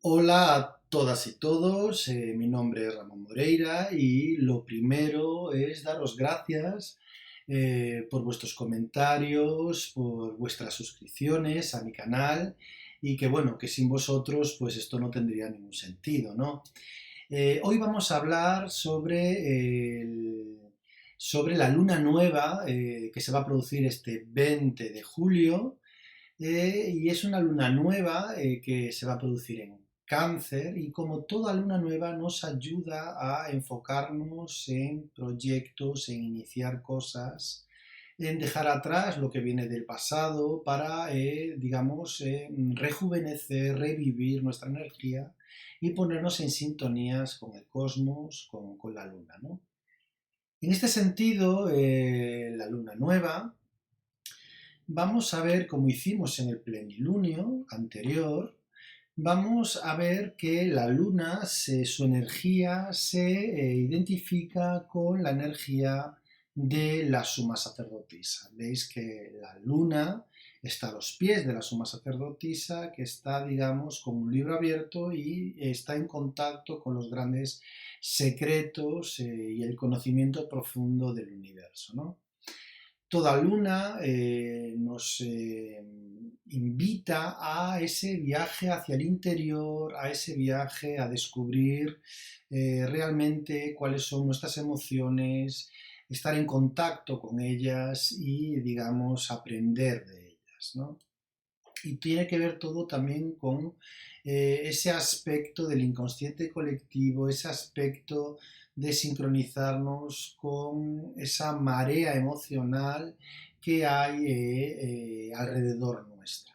Hola a todas y todos, mi nombre es Ramón Moreira y lo primero es daros gracias por vuestros comentarios, por vuestras suscripciones a mi canal y que bueno, que sin vosotros pues esto no tendría ningún sentido, ¿no? Hoy vamos a hablar sobre la luna nueva que se va a producir este 20 de julio y es una luna nueva que se va a producir en Cáncer y como toda luna nueva nos ayuda a enfocarnos en proyectos, en iniciar cosas, en dejar atrás lo que viene del pasado para, digamos, rejuvenecer, revivir nuestra energía y ponernos en sintonías con el cosmos, con la luna, ¿no? En este sentido, la luna nueva vamos a ver, como hicimos en el plenilunio anterior, vamos a ver que la luna, su energía se identifica con la energía de la suma sacerdotisa. Veis que la luna está a los pies de la suma sacerdotisa, que está, digamos, como un libro abierto y está en contacto con los grandes secretos y el conocimiento profundo del universo, ¿no? Toda luna nos invita a ese viaje hacia el interior, a ese viaje a descubrir realmente cuáles son nuestras emociones, estar en contacto con ellas y, digamos, aprender de ellas, ¿no? Y tiene que ver todo también con ese aspecto del inconsciente colectivo, ese aspecto de sincronizarnos con esa marea emocional que hay alrededor nuestra.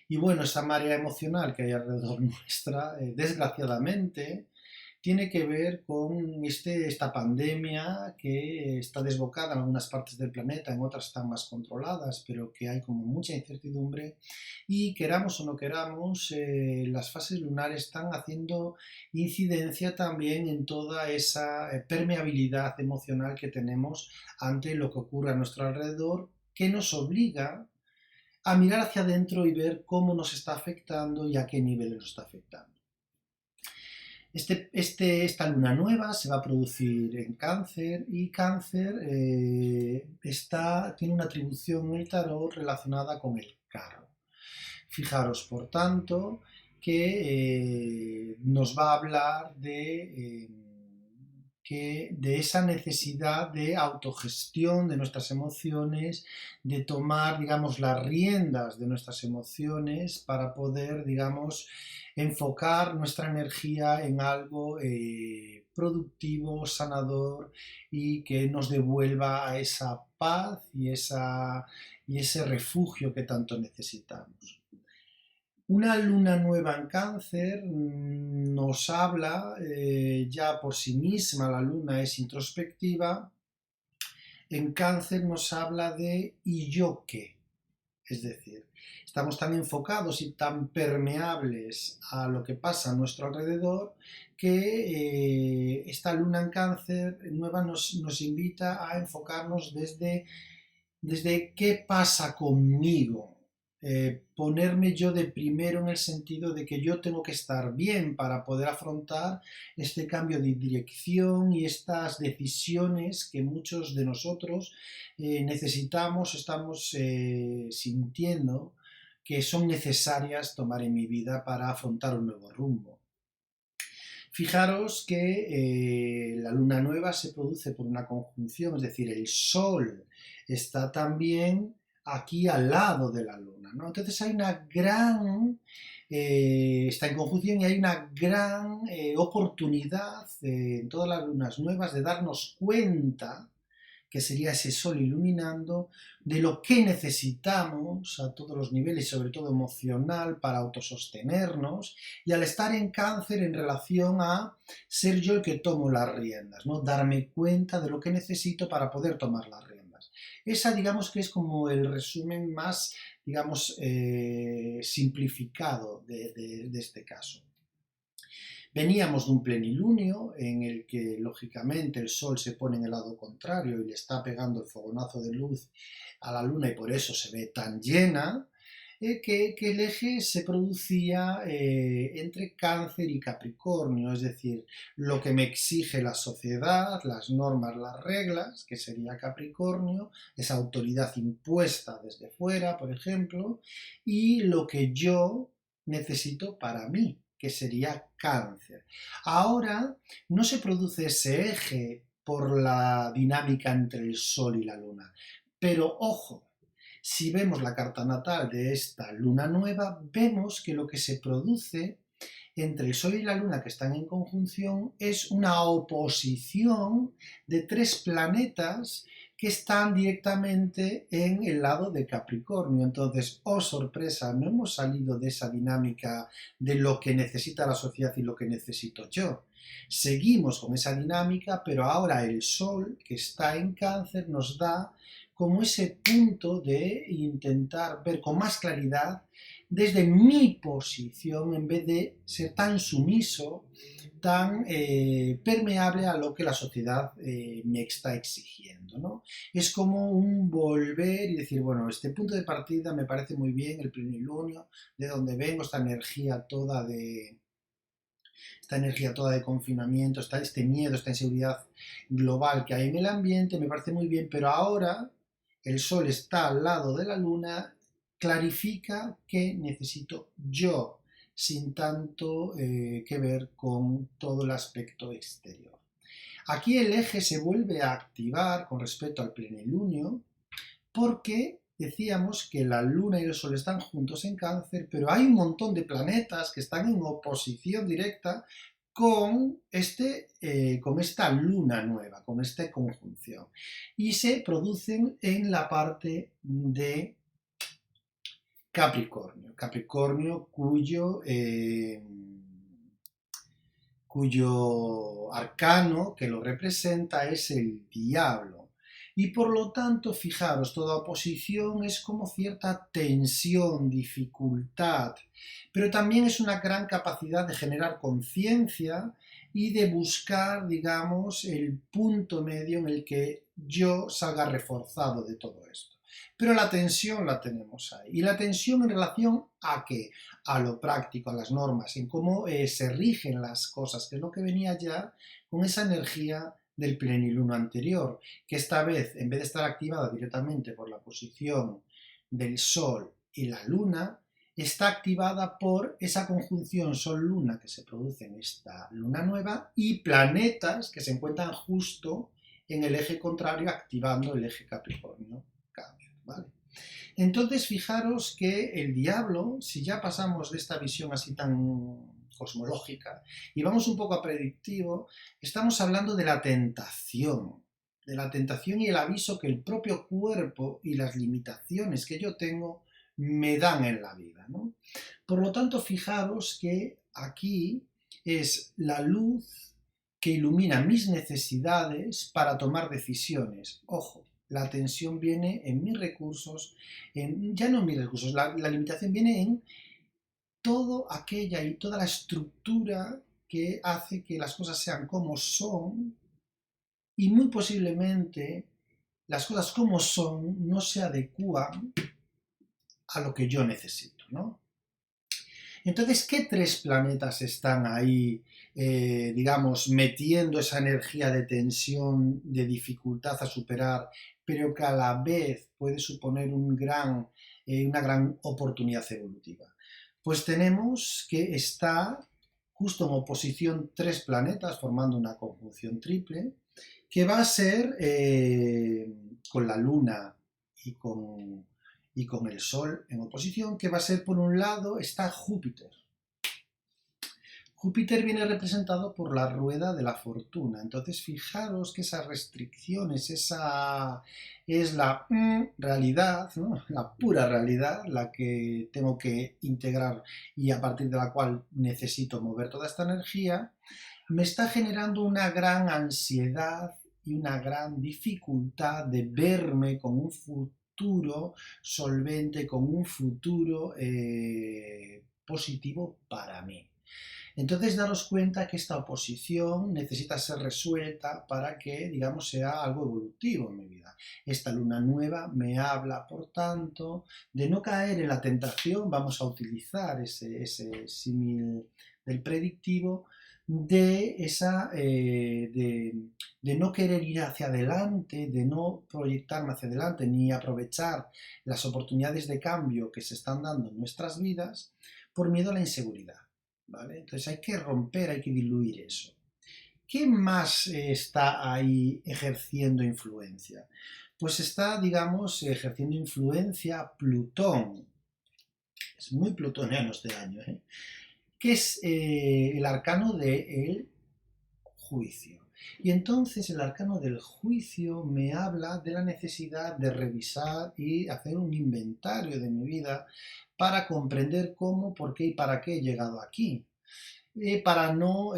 Y bueno, esa marea emocional que hay alrededor nuestra, desgraciadamente, tiene que ver con esta pandemia que está desbocada en algunas partes del planeta, en otras están más controladas, pero que hay como mucha incertidumbre y queramos o no queramos, las fases lunares están haciendo incidencia también en toda esa permeabilidad emocional que tenemos ante lo que ocurre a nuestro alrededor, que nos obliga a mirar hacia adentro y ver cómo nos está afectando y a qué nivel nos está afectando. Esta luna nueva se va a producir en Cáncer y Cáncer tiene una atribución en el tarot relacionada con el carro. Fijaros, por tanto, que nos va a hablar de esa necesidad de autogestión de nuestras emociones, de tomar, digamos, las riendas de nuestras emociones para poder, digamos, enfocar nuestra energía en algo productivo, sanador y que nos devuelva a esa paz y ese refugio que tanto necesitamos. Una luna nueva en Cáncer nos habla, ya por sí misma la luna es introspectiva, en Cáncer nos habla de ¿y yo qué? Es decir, estamos tan enfocados y tan permeables a lo que pasa a nuestro alrededor que esta luna en Cáncer nueva nos invita a enfocarnos desde qué pasa conmigo, ponerme yo de primero en el sentido de que yo tengo que estar bien para poder afrontar este cambio de dirección y estas decisiones que muchos de nosotros necesitamos, estamos sintiendo que son necesarias tomar en mi vida para afrontar un nuevo rumbo. Fijaros que la luna nueva se produce por una conjunción, es decir, el Sol está también aquí al lado de la luna, ¿no? Entonces hay una gran, está en conjunción y hay una gran oportunidad en todas las lunas nuevas de darnos cuenta que sería ese sol iluminando, de lo que necesitamos a todos los niveles, sobre todo emocional, para autosostenernos, y al estar en Cáncer en relación a ser yo el que tomo las riendas, ¿no? Darme cuenta de lo que necesito para poder tomar las riendas. Esa, digamos que es como el resumen más, digamos, simplificado de este caso. Veníamos de un plenilunio en el que lógicamente el Sol se pone en el lado contrario y le está pegando el fogonazo de luz a la Luna y por eso se ve tan llena. que el eje se producía entre Cáncer y Capricornio, es decir, lo que me exige la sociedad, las normas, las reglas, que sería Capricornio, esa autoridad impuesta desde fuera, por ejemplo, y lo que yo necesito para mí, que sería Cáncer. Ahora no se produce ese eje por la dinámica entre el Sol y la Luna, pero ojo, si vemos la carta natal de esta luna nueva, vemos que lo que se produce entre el Sol y la Luna que están en conjunción es una oposición de tres planetas que están directamente en el lado de Capricornio. Entonces, oh sorpresa, no hemos salido de esa dinámica de lo que necesita la sociedad y lo que necesito yo. Seguimos con esa dinámica, pero ahora el Sol, que está en Cáncer, nos da como ese punto de intentar ver con más claridad desde mi posición, en vez de ser tan sumiso, tan permeable a lo que la sociedad me está exigiendo, ¿no? Es como un volver y decir, bueno, este punto de partida me parece muy bien, el plenilunio, de donde vengo, esta energía toda de confinamiento, este miedo, esta inseguridad global que hay en el ambiente, me parece muy bien, pero ahora el Sol está al lado de la Luna, clarifica que necesito yo, sin tanto que ver con todo el aspecto exterior. Aquí el eje se vuelve a activar con respecto al plenilunio, porque decíamos que la Luna y el Sol están juntos en Cáncer, pero hay un montón de planetas que están en oposición directa con esta luna nueva, con esta conjunción. Y se producen en la parte de Capricornio. Capricornio cuyo arcano que lo representa es el diablo. Y por lo tanto, fijaros, toda oposición es como cierta tensión, dificultad, pero también es una gran capacidad de generar conciencia y de buscar, digamos, el punto medio en el que yo salga reforzado de todo esto. Pero la tensión la tenemos ahí. ¿Y la tensión en relación a qué? A lo práctico, a las normas, en cómo se rigen las cosas, que es lo que venía ya con esa energía del plenilunio anterior, que esta vez, en vez de estar activada directamente por la posición del Sol y la Luna, está activada por esa conjunción Sol-Luna que se produce en esta luna nueva y planetas que se encuentran justo en el eje contrario, activando el eje Capricornio-Cáncer, ¿vale? Entonces, fijaros que el diablo, si ya pasamos de esta visión así tan cosmológica y vamos un poco a predictivo, estamos hablando de la tentación y el aviso que el propio cuerpo y las limitaciones que yo tengo me dan en la vida, ¿no? Por lo tanto, fijaros que aquí es la luz que ilumina mis necesidades para tomar decisiones. Ojo, la tensión viene en mis recursos, ya no en mis recursos, la limitación viene en todo aquella y toda la estructura que hace que las cosas sean como son y muy posiblemente las cosas como son no se adecúan a lo que yo necesito, ¿no? Entonces, ¿qué tres planetas están ahí, digamos, metiendo esa energía de tensión, de dificultad a superar, pero que a la vez puede suponer una gran oportunidad evolutiva? Pues tenemos que está justo en oposición tres planetas formando una conjunción triple, que va a ser con la Luna y con el Sol en oposición, que va a ser, por un lado, está Júpiter. Júpiter viene representado por la rueda de la fortuna. Entonces, fijaros que esas restricciones, esa es la realidad, ¿no? La pura realidad, la que tengo que integrar y a partir de la cual necesito mover toda esta energía, me está generando una gran ansiedad y una gran dificultad de verme con un futuro solvente, con un futuro positivo para mí. Entonces, daros cuenta que esta oposición necesita ser resuelta para que, digamos, sea algo evolutivo en mi vida. Esta luna nueva me habla, por tanto, de no caer en la tentación, vamos a utilizar ese símil del predictivo, de no querer ir hacia adelante, de no proyectarme hacia adelante, ni aprovechar las oportunidades de cambio que se están dando en nuestras vidas por miedo a la inseguridad. ¿Vale? Entonces hay que romper, hay que diluir eso. ¿Qué más está ahí ejerciendo influencia? Pues está, digamos, ejerciendo influencia Plutón. Es muy plutoniano este año, ¿eh? Que es el arcano del juicio. Y entonces el arcano del juicio me habla de la necesidad de revisar y hacer un inventario de mi vida para comprender cómo, por qué y para qué he llegado aquí. Para no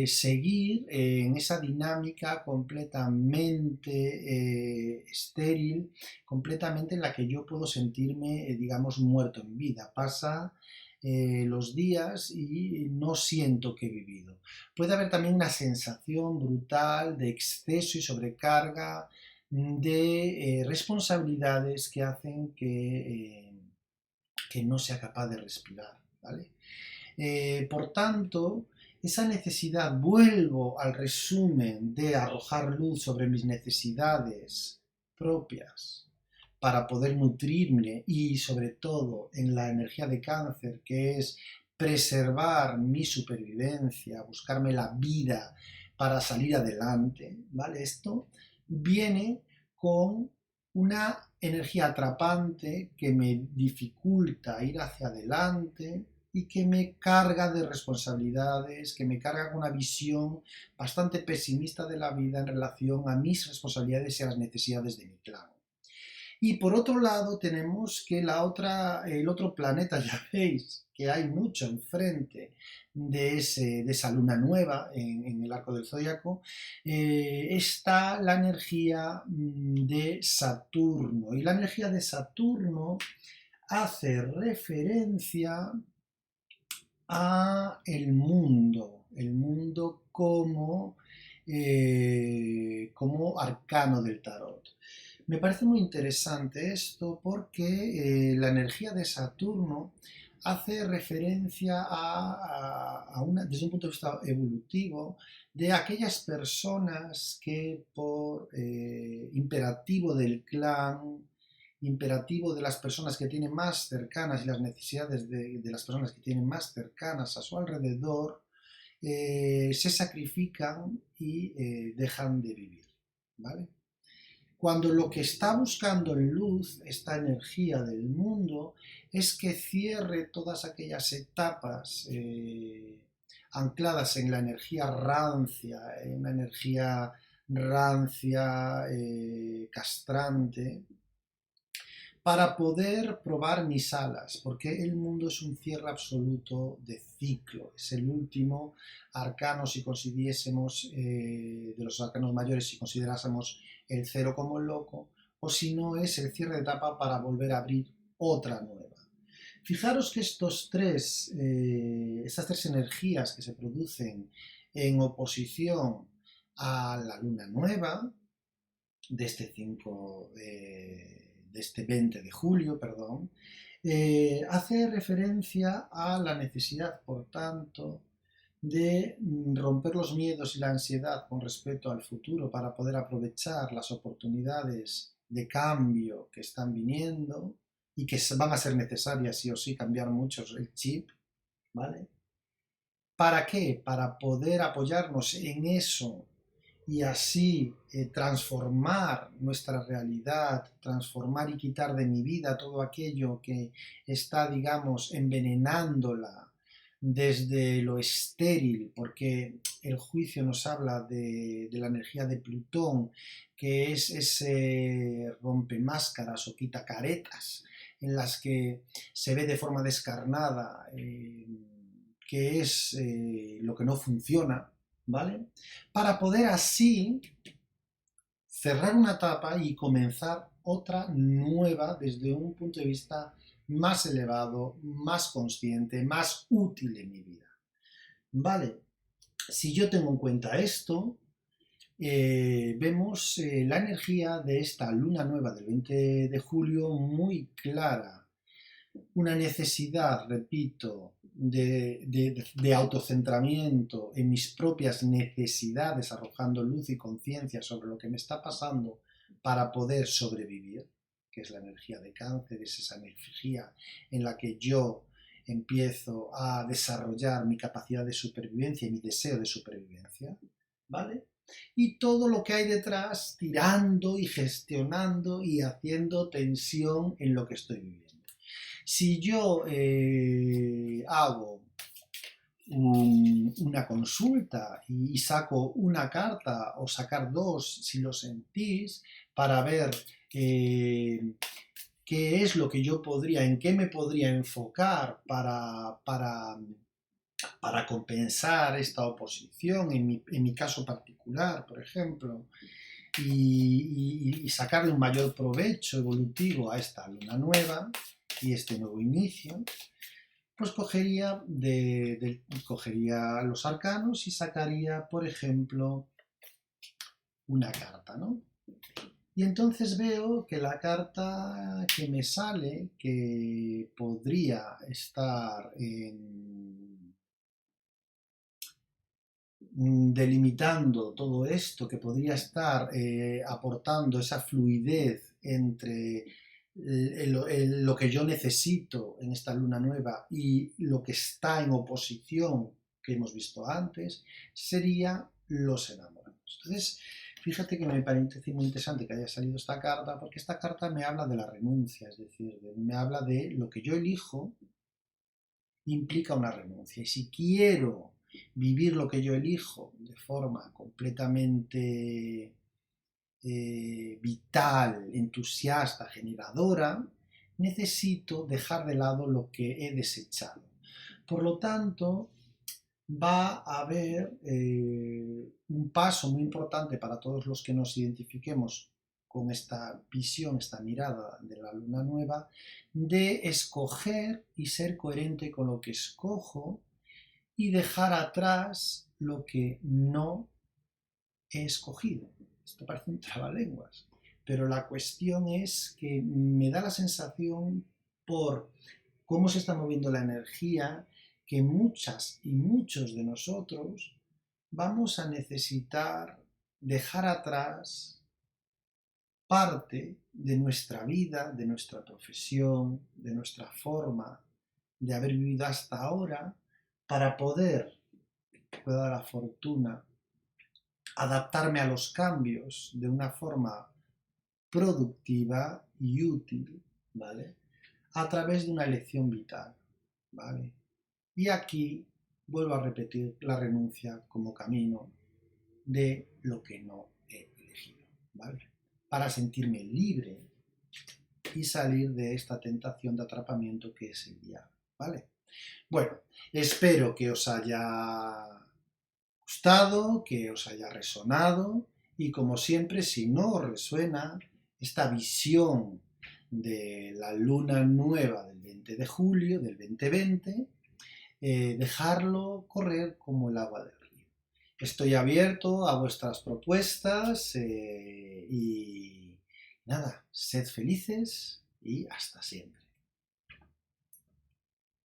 seguir en esa dinámica completamente estéril, completamente en la que yo puedo sentirme, digamos, muerto en vida. Pasa los días y no siento que he vivido. Puede haber también una sensación brutal de exceso y sobrecarga de responsabilidades que hacen que no sea capaz de respirar, ¿vale? Por tanto, esa necesidad, vuelvo al resumen de arrojar luz sobre mis necesidades propias para poder nutrirme y sobre todo en la energía de cáncer, que es preservar mi supervivencia, buscarme la vida para salir adelante, ¿vale? Esto viene con una energía atrapante que me dificulta ir hacia adelante y que me carga de responsabilidades, que me carga con una visión bastante pesimista de la vida en relación a mis responsabilidades y a las necesidades de mi clan. Y por otro lado tenemos que el otro planeta, ya veis que hay mucho enfrente de esa luna nueva en el arco del zodiaco, está la energía de Saturno. Y la energía de Saturno hace referencia a el mundo como arcano del tarot. Me parece muy interesante esto porque la energía de Saturno hace referencia desde un punto de vista evolutivo, de aquellas personas que por imperativo del clan, imperativo de las personas que tienen más cercanas y las necesidades de las personas que tienen más cercanas a su alrededor, se sacrifican y dejan de vivir, ¿vale? Cuando lo que está buscando en luz, esta energía del mundo, es que cierre todas aquellas etapas ancladas en la energía rancia, en la energía rancia, castrante, para poder probar mis alas, porque el mundo es un cierre absoluto de ciclo, es el último arcano si considerásemos, de los arcanos mayores, si considerásemos el cero como el loco, o si no es el cierre de etapa para volver a abrir otra nueva. Fijaros que estas tres energías que se producen en oposición a la luna nueva, de este 20 de julio, perdón, hace referencia a la necesidad, por tanto, de romper los miedos y la ansiedad con respecto al futuro para poder aprovechar las oportunidades de cambio que están viniendo y que van a ser necesarias sí o sí cambiar mucho el chip, ¿vale? ¿Para qué? Para poder apoyarnos en eso y así transformar nuestra realidad, transformar y quitar de mi vida todo aquello que está, digamos, envenenándola desde lo estéril, porque el juicio nos habla de la energía de Plutón, que es ese rompemáscaras o quita caretas, en las que se ve de forma descarnada que es lo que no funciona, ¿vale? Para poder así cerrar una etapa y comenzar otra nueva desde un punto de vista más elevado, más consciente, más útil en mi vida. ¿Vale? Si yo tengo en cuenta esto, vemos la energía de esta luna nueva del 20 de julio muy clara. Una necesidad, repito, de autocentramiento en mis propias necesidades, arrojando luz y conciencia sobre lo que me está pasando para poder sobrevivir, que es la energía de cáncer, es esa energía en la que yo empiezo a desarrollar mi capacidad de supervivencia y mi deseo de supervivencia, ¿vale? Y todo lo que hay detrás tirando y gestionando y haciendo tensión en lo que estoy viviendo. Si yo hago una consulta y saco una carta o sacar dos si lo sentís para ver qué es lo que yo podría, en qué me podría enfocar para compensar esta oposición, en mi caso particular, por ejemplo, y sacarle un mayor provecho evolutivo a esta luna nueva y este nuevo inicio, pues cogería los arcanos y sacaría, por ejemplo, una carta, ¿no? Y entonces veo que la carta que me sale, que podría estar delimitando todo esto, que podría estar aportando esa fluidez entre lo que yo necesito en esta luna nueva y lo que está en oposición que hemos visto antes, sería los enamorados. Entonces, fíjate que me parece muy interesante que haya salido esta carta, porque esta carta me habla de la renuncia, es decir, me habla de lo que yo elijo implica una renuncia. Y si quiero vivir lo que yo elijo de forma completamente vital, entusiasta, generadora, necesito dejar de lado lo que he desechado. Por lo tanto, va a haber un paso muy importante para todos los que nos identifiquemos con esta visión, esta mirada de la luna nueva, de escoger y ser coherente con lo que escojo y dejar atrás lo que no he escogido. Esto parece un trabalenguas, pero la cuestión es que me da la sensación, por cómo se está moviendo la energía, que muchas y muchos de nosotros vamos a necesitar dejar atrás parte de nuestra vida, de nuestra profesión, de nuestra forma de haber vivido hasta ahora, para poder, pueda dar la fortuna, adaptarme a los cambios de una forma productiva y útil, ¿vale? A través de una elección vital, ¿vale? Y aquí vuelvo a repetir la renuncia como camino de lo que no he elegido, ¿vale? Para sentirme libre y salir de esta tentación de atrapamiento que es el diablo, ¿vale? Bueno, espero que os haya gustado, que os haya resonado y como siempre, si no os resuena esta visión de la luna nueva del 20 de julio del 2020, dejarlo correr como el agua del río. Estoy abierto a vuestras propuestas y nada, sed felices y hasta siempre.